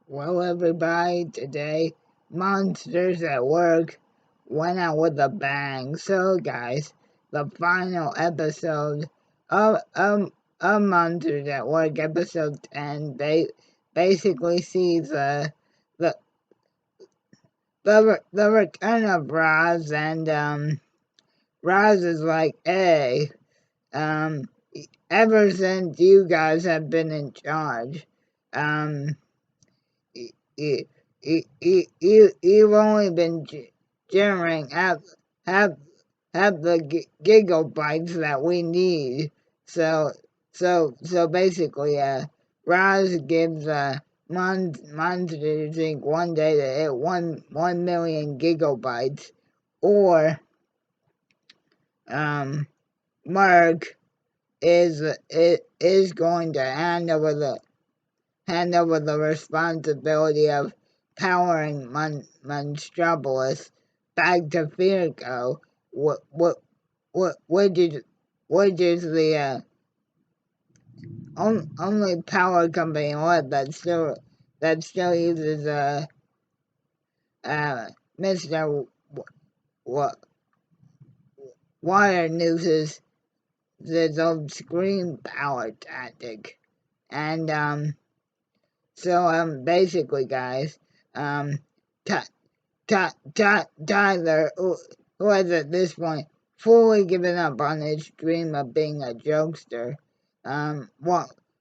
Well, everybody, today Monsters at Work went out with a bang. So, guys, the final episode of Monsters at Work, episode 10, basically sees the the return of Roz, and Roz is like, hey, um, ever since you guys have been in charge, um, you, you've only been generating half, half the gigabytes that we need. So, so basically, Roz gives Monsters Inc. one day to hit 1 million gigabytes, or Mark is going to hand over the responsibility of powering Monstropolis back to Firco, which is the only power company left that still uses Mr. Water News's this old screen power tactic, and so basically, guys, um. Tyler, who has at this point fully given up on his dream of being a jokester,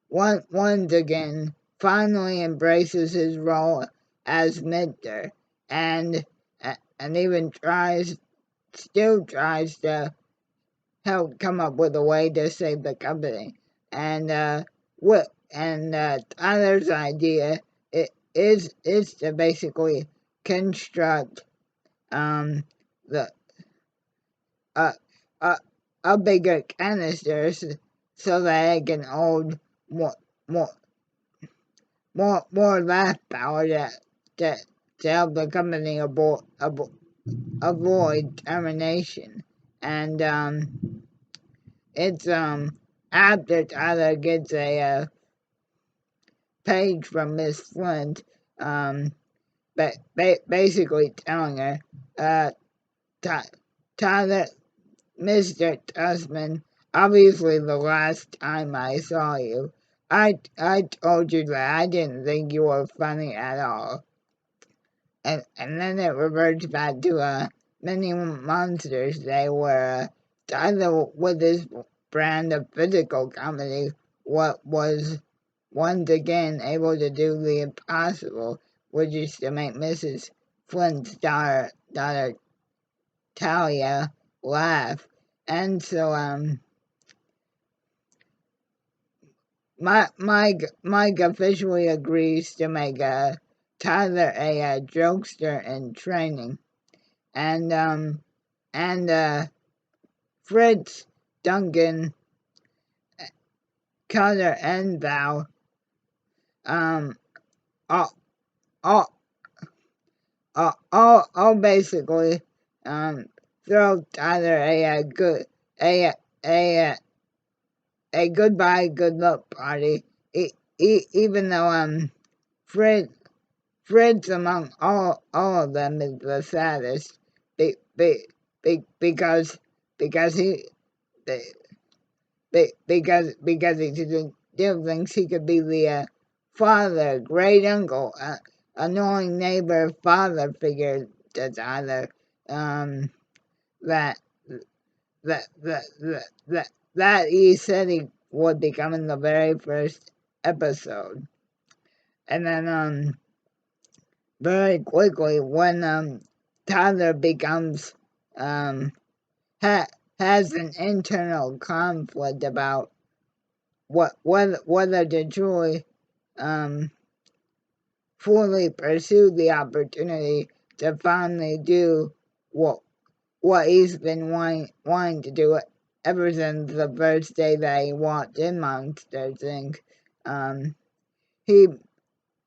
once again finally embraces his role as mentor, and even still tries to help come up with a way to save the company. And Tyler's idea is to basically construct the uh, uh, a bigger canister so that it can hold more more more life power to, to help the company avoid termination. And it's after Tyler gets a page from Miss Flint, basically telling her, Tyler, Mr. Tussman, obviously the last time I saw you, I told you that I didn't think you were funny at all. And then it reverts back to Mini Monsters Day, where Tyler, with his brand of physical comedy, was once again able to do the impossible, which is to make Mrs. Flint's daughter Talia laugh. And so Mike officially agrees to make Tyler a jokester in training, and Fritz, Duncan, Cutter, and Val all all all basically throw Tyler a a a goodbye good luck party, even though Fritz among all of them is the saddest, because he be, because he still thinks he could be the father, great uncle, annoying neighbor, father figure to Tyler. Um, that that he said he would become in the very first episode, and then very quickly when Tyler becomes has an internal conflict about whether to truly um fully pursue the opportunity to finally do what he's been wanting to do ever since the first day that he walked in Monsters Inc.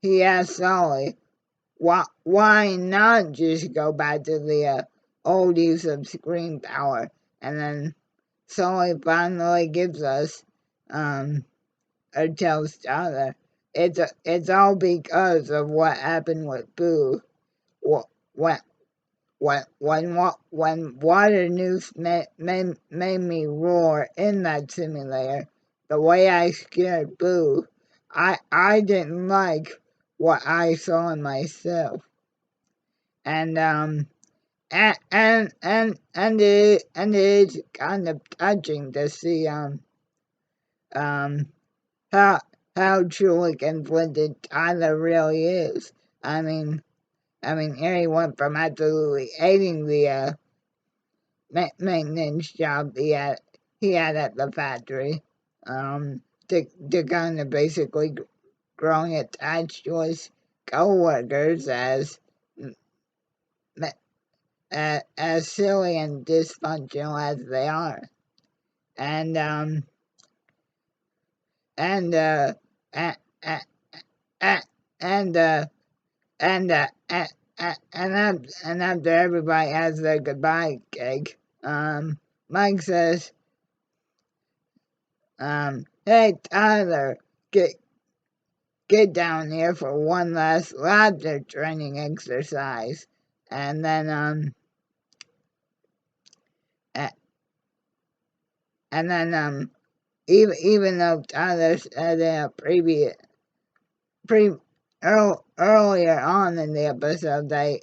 He asked Sully, why not just go back to the old use of screen power? And then Sully finally gives us, or tells Tyler it's all because of what happened with Boo. When when Water News made me roar in that simulator, the way I scared Boo, I didn't like what I saw in myself, and and it is kind of touching to see um how truly conflicted Tyler really is. I mean, here he went from absolutely hating the maintenance job he had at the factory, to kind of basically growing attached to his coworkers as silly and dysfunctional as they are, and and a- a- a- and and and after everybody has their goodbye cake, Mike says, "Hey Tyler, get down here for one last laughter training exercise," and then a- and then even though Tyler said in a pre earlier on in the episode they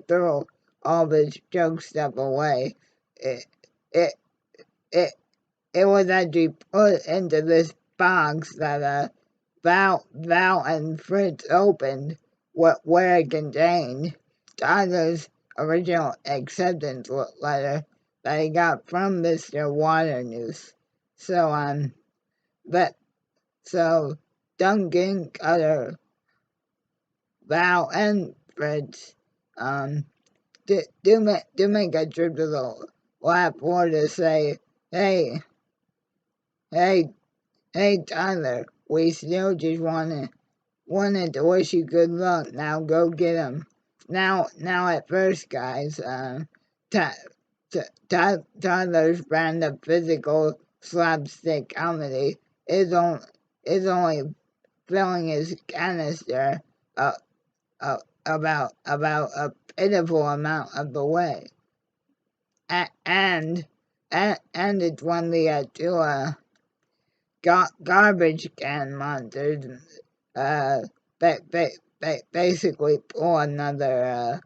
threw all this joke stuff away. It it it it was actually put into this box that Val and Fritz opened, where it contained Tyler's original acceptance letter that he got from Mr. Waternoose. So but so Duncan, Cutter, Val, and Fritz do make a trip to the lab floor to say, hey, hey, hey, Tyler, we still just wanted to wish you good luck. Now go get him. Now at first, guys, Tyler's brand of physical slapstick comedy is only filling his canister uh, about a pitiful amount of the way, and it's when the two garbage can monsters uh basically pull another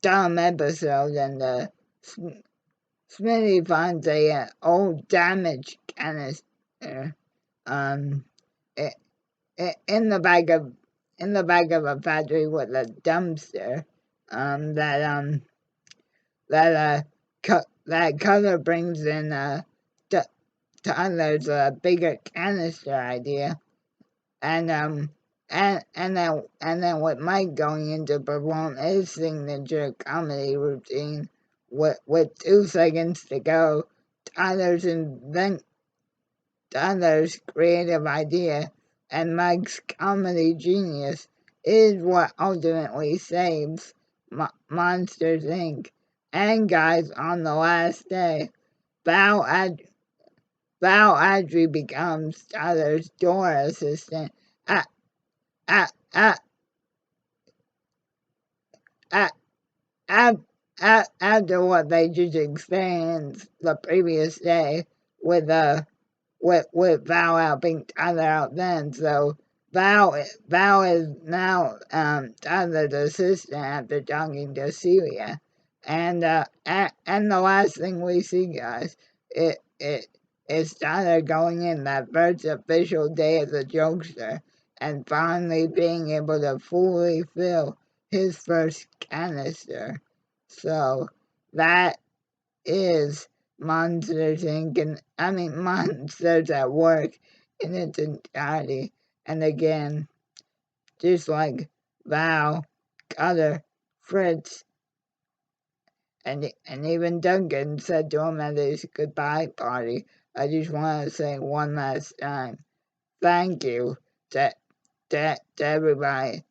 dumb episode, and Smitty finds a old damaged canister um i in the back of a factory with a dumpster that that Color brings in Tyler's bigger canister idea, and then with Mike going in to perform his signature comedy routine with 2 seconds to go, Tyler's invent Tyler's creative idea and Mike's comedy genius is what ultimately saves Monsters Inc. And guys, on the last day, Val actually becomes Tyler's door assistant. At, at, at, at, at, After what they just experienced the previous day with Val helping Tyler out then. So Val is now Tyler's assistant after talking to Celia. And the last thing we see, guys, it is Tyler going in that first official day as a jokester and finally being able to fully fill his first canister. So that is Monsters Inc. And Monsters at Work in its entirety. And again, just like Val, Cutter, Fritz, and even Duncan said to him at his goodbye party, I just want to say one last time, thank you to, to everybody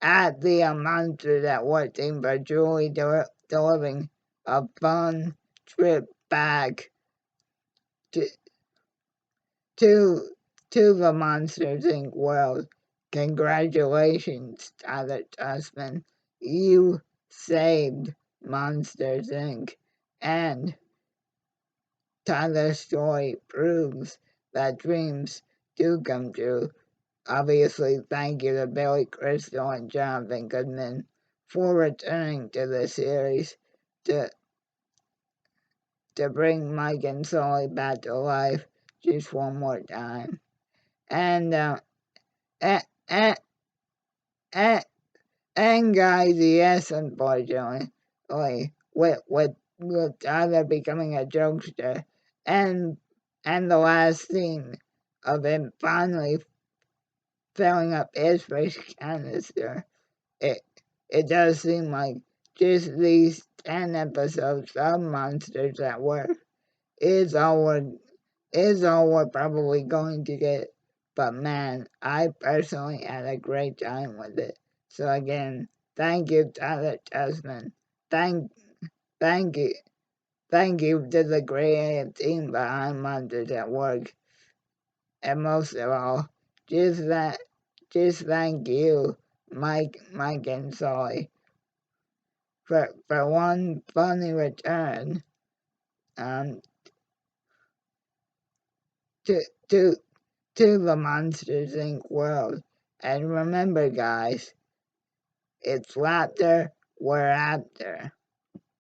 at the Monsters at Work team for truly delivering a fun trip back to to to the Monsters Inc. world. Congratulations, Tyler Tussman. You saved Monsters Inc. And Tyler's story proves that dreams do come true. Obviously, thank you to Billy Crystal and Jonathan Goodman for returning to the series to bring Mike and Sully back to life just one more time. And and, and, and guys, yes, unfortunately, with Tyler becoming a jokester, and the last scene of him finally filling up his fish canister, it does seem like just these 10 episodes of Monsters at Work is all we're probably going to get. But man, I personally had a great time with it. So again, thank you, Tyler Tussman. Thank thank you to the creative team behind Monsters at Work. And most of all, just that just thank you, Mike and Sully, for one funny return um to to the Monsters Inc. world. And remember, guys, it's laughter we're after.